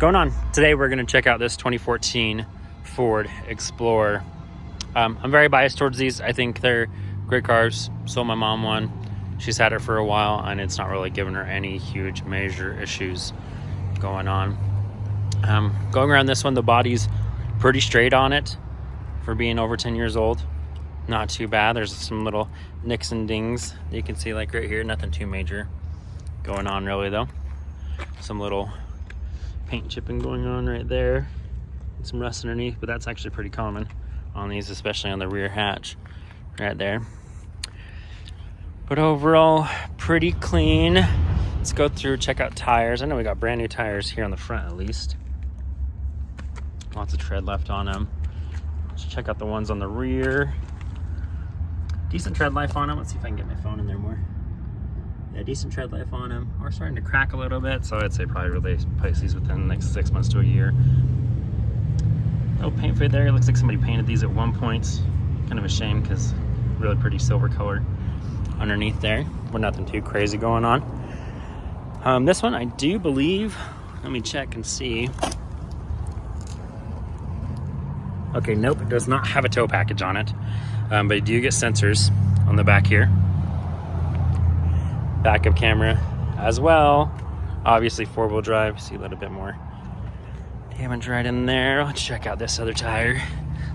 going on? Today we're going to check out this 2014 Ford Explorer. I'm very biased towards these. I think they're great cars. Sold my mom one. She's had it for a while and it's not really giving her any huge major issues going on. Going around this one, the body's pretty straight on it for being over 10 years old. Not too bad. There's some little nicks and dings that you can see like right here. Nothing too major going on really though. Some little paint chipping going on right there. And some rust underneath, but that's actually pretty common on these, especially on the rear hatch right there. But overall, pretty clean. Let's go through, check out tires. I know we got brand new tires here on the front at least. Lots of tread left on them. Let's check out the ones on the rear. Decent tread life on them. Let's see if I can get my phone in there more. Yeah, decent tread life on them. We're starting to crack a little bit, so I'd say probably replace these within the next 6 months to a year. No paint fade there. It looks like somebody painted these at one point. Kind of a shame because really pretty silver color underneath there. But nothing too crazy going on. This one I do believe, let me check and see. Okay, nope, it does not have a tow package on it. But you do get sensors on the back here. Backup camera as well. Obviously 4-wheel drive, see a little bit more damage right in there. Let's check out this other tire.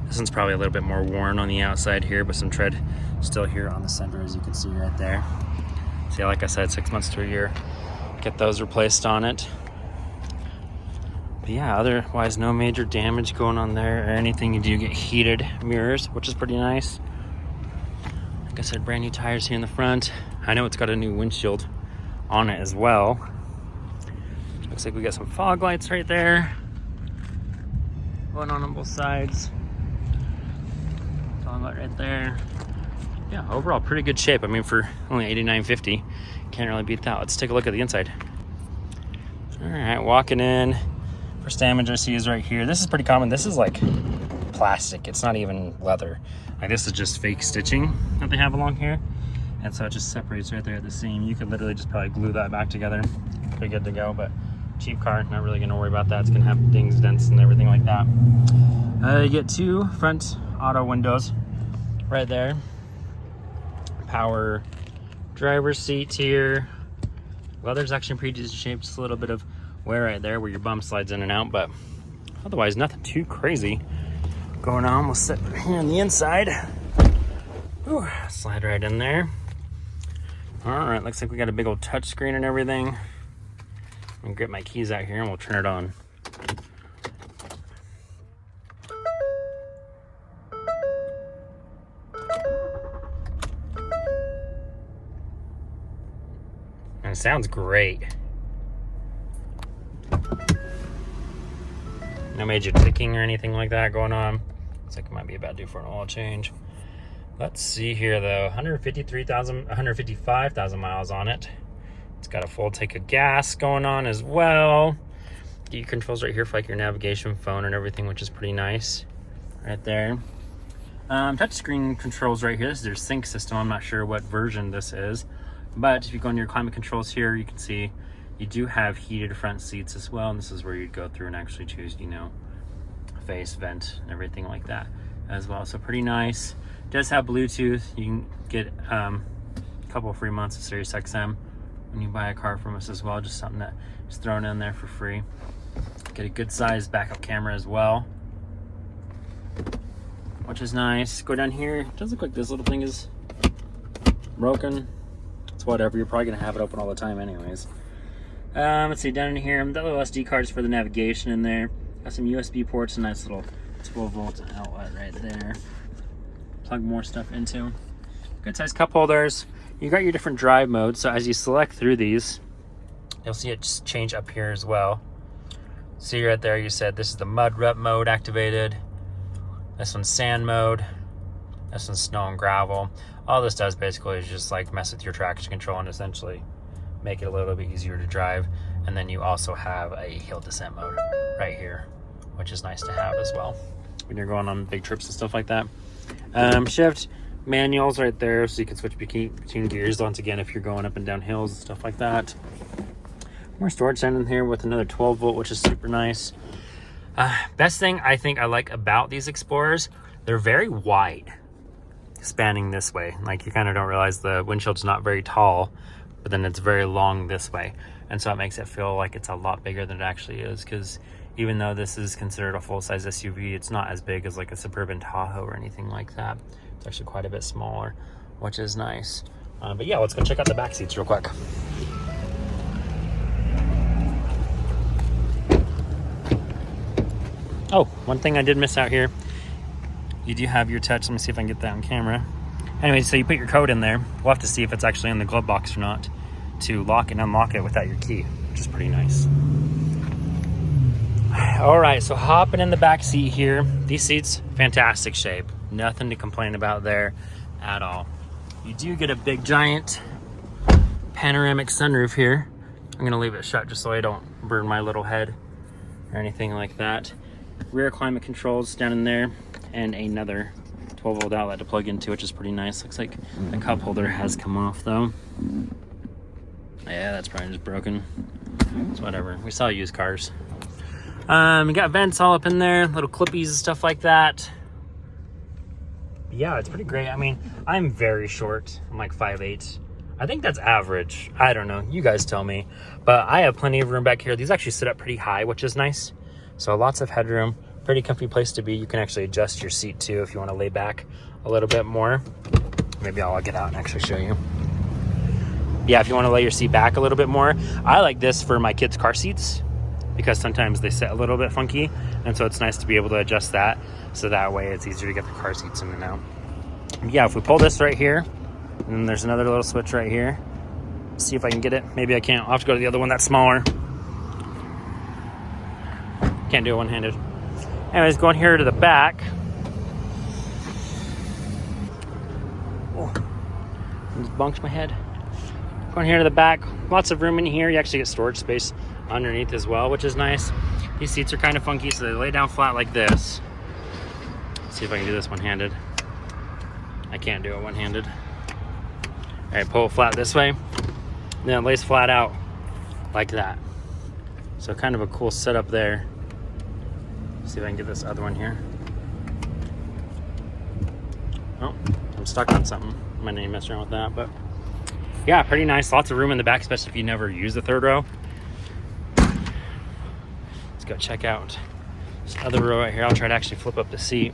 This one's probably a little bit more worn on the outside here, but some tread still here on the center, as you can see right there. See, like I said, 6 months to a year. Get those replaced on it. But yeah, otherwise no major damage going on there or anything. You do get heated mirrors, which is pretty nice. Like I said, brand new tires here in the front. I know it's got a new windshield on it as well. Looks like we got some fog lights right there. Going on both sides. Fog light right there. Yeah, overall pretty good shape. I mean, for only $89.50, can't really beat that. Let's take a look at the inside. All right, walking in. First damage I see is right here. This is pretty common. This is like plastic. It's not even leather. Like this is just fake stitching that they have along here. And so it just separates right there at the seam. You could literally just probably glue that back together. Pretty good to go, but cheap car, not really gonna worry about that. It's gonna have dings, dents, and everything like that. You get two front auto windows right there. Power driver's seat here. Leather's actually in pretty decent shape. Just a little bit of wear right there where your bum slides in and out, but otherwise nothing too crazy going on. We'll sit here on the inside. Ooh, slide right in there. All right, looks like we got a big old touch screen and everything. I'm gonna get my keys out here and we'll turn it on. And it sounds great. No major ticking or anything like that going on. Looks like it might be about due for an oil change. Let's see here though, 155,000 miles on it. It's got a full tank of gas going on as well. Get your controls right here for like your navigation, phone, and everything, which is pretty nice right there. Touchscreen controls right here. This is their sync system. I'm not sure what version this is, but if you go into your climate controls here, you can see you do have heated front seats as well, and this is where you'd go through and actually choose, you know, face, vent, and everything like that as well. So pretty nice. It does have Bluetooth. You can get a couple of free months of Sirius XM when you buy a car from us as well. Just something that is thrown in there for free. Get a good sized backup camera as well, which is nice. Go down here. It does look like this little thing is broken. It's whatever. You're probably gonna have it open all the time anyways. Let's see, down in here, the little SD cards for the navigation in there. Got some USB ports, a nice little 12-volt outlet right there. Plug more stuff into. Good size cup holders. You got your different drive modes, so as you select through these, you'll see it just change up here as well. See right there, you said this is the mud rut mode activated. This one's sand mode. This one's snow and gravel. All this does basically is just like mess with your traction control and essentially make it a little bit easier to drive. And then you also have a hill descent mode right here, which is nice to have as well when you're going on big trips and stuff like that. Shift manuals right there, so you can switch between gears once again if you're going up and down hills and stuff like that. More storage down in here with another 12 volt, which is super nice. Best thing I think I like about these Explorers, they're very wide, spanning this way. Like, you kind of don't realize the windshield's not very tall, but then it's very long this way. And so it makes it feel like it's a lot bigger than it actually is, because even though this is considered a full-size SUV, it's not as big as like a Suburban Tahoe or anything like that. It's actually quite a bit smaller, which is nice. But yeah, let's go check out the back seats real quick. Oh, one thing I did miss out here. You do have your touch. Let me see if I can get that on camera. Anyway, so you put your code in there. We'll have to see if it's actually in the glove box or not to lock and unlock it without your key, which is pretty nice. All right, so hopping in the back seat here. These seats, fantastic shape. Nothing to complain about there at all. You do get a big giant panoramic sunroof here. I'm gonna leave it shut just so I don't burn my little head or anything like that. Rear climate controls down in there, and another 12 volt outlet to plug into, which is pretty nice. Looks like the cup holder has come off though. Yeah, that's probably just broken. It's whatever. We sell used cars. We got vents all up in there, little clippies and stuff like that. Yeah, it's pretty great. I mean, I'm very short. I'm like 5'8". I think that's average. I don't know. You guys tell me. But I have plenty of room back here. These actually sit up pretty high, which is nice. So lots of headroom. Pretty comfy place to be. You can actually adjust your seat too if you want to lay back a little bit more. Maybe I'll get out and actually show you. Yeah, if you want to lay your seat back a little bit more. I like this for my kids' car seats because sometimes they sit a little bit funky. And so it's nice to be able to adjust that. So that way it's easier to get the car seats in and out. Yeah, if we pull this right here, and then there's another little switch right here. See if I can get it. Maybe I can't. I'll have to go to the other one that's smaller. Can't do it one-handed. Anyways, going here to the back. Oh, I just bonked my head. Going here to the back. Lots of room in here. You actually get storage space underneath as well, which is nice. These seats are kind of funky, so they lay down flat like this. Let's see if I can do this one-handed. I can't do it one-handed. All right, pull it flat this way. Then it lays flat out like that. So kind of a cool setup there. See if I can get this other one here. Oh, I'm stuck on something. I might need to mess around with that, but yeah, pretty nice. Lots of room in the back, especially if you never use the third row. Let's go check out this other row right here. I'll try to actually flip up the seat.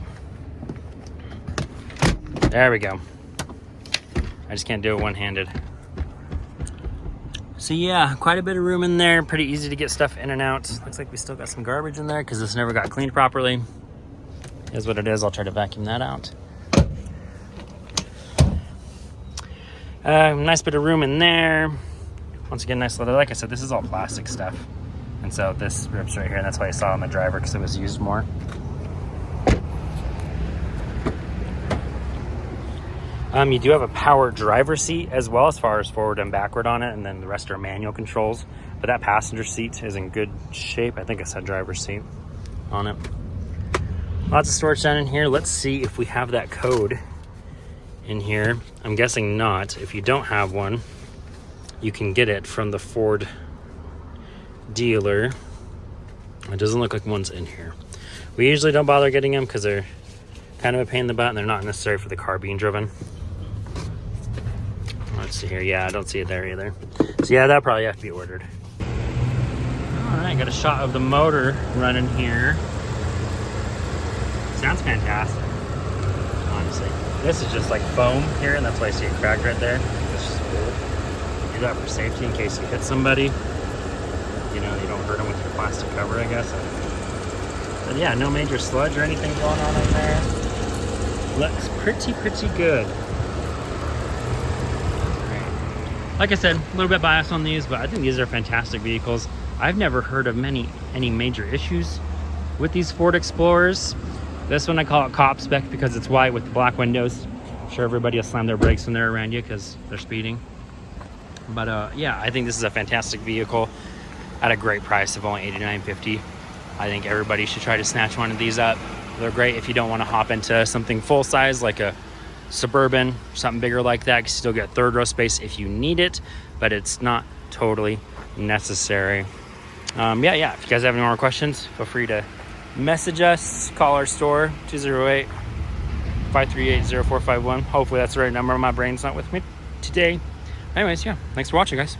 There we go. I just can't do it one-handed. So yeah, quite a bit of room in there. Pretty easy to get stuff in and out. Looks like we still got some garbage in there because this never got cleaned properly. Is what it is. I'll try to vacuum that out. Nice bit of room in there. Once again, nice leather. Like I said, this is all plastic stuff. And so this rips right here, and that's why I saw it on the driver because it was used more. You do have a power driver seat as well, as far as forward and backward on it, and then the rest are manual controls. But that passenger seat is in good shape. I think it said driver's seat on it. Lots of storage down in here. Let's see if we have that code in here. I'm guessing not. If you don't have one, you can get it from the Ford dealer. It doesn't look like one's in here. We usually don't bother getting them because they're kind of a pain in the butt and they're not necessary for the car being driven. Let's see here. Yeah, I don't see it there either. So yeah, that'll probably have to be ordered. All right, got a shot of the motor running here. Sounds fantastic, honestly. This is just like foam here, and that's why I see a crack right there. It's just cool. Do that for safety in case you hit somebody. You know, you don't hurt them with your plastic cover, I guess. But yeah, no major sludge or anything going on in there. Looks pretty good. Like I said, a little bit biased on these, but I think these are fantastic vehicles. I've never heard of any major issues with these Ford Explorers. This one I call it cop spec because it's white with the black windows. I'm sure everybody will slam their brakes when they're around you because they're speeding. But yeah, I think this is a fantastic vehicle at a great price of only $89.50. I think everybody should try to snatch one of these up. They're great if you don't want to hop into something full size like a Suburban or something bigger like that. You can still get third row space if you need it, but it's not totally necessary. Yeah, if you guys have any more questions, feel free to message us, call our store, 208-538-0451. Hopefully that's the right number. My brain's not with me today. Anyways, yeah, thanks for watching, guys.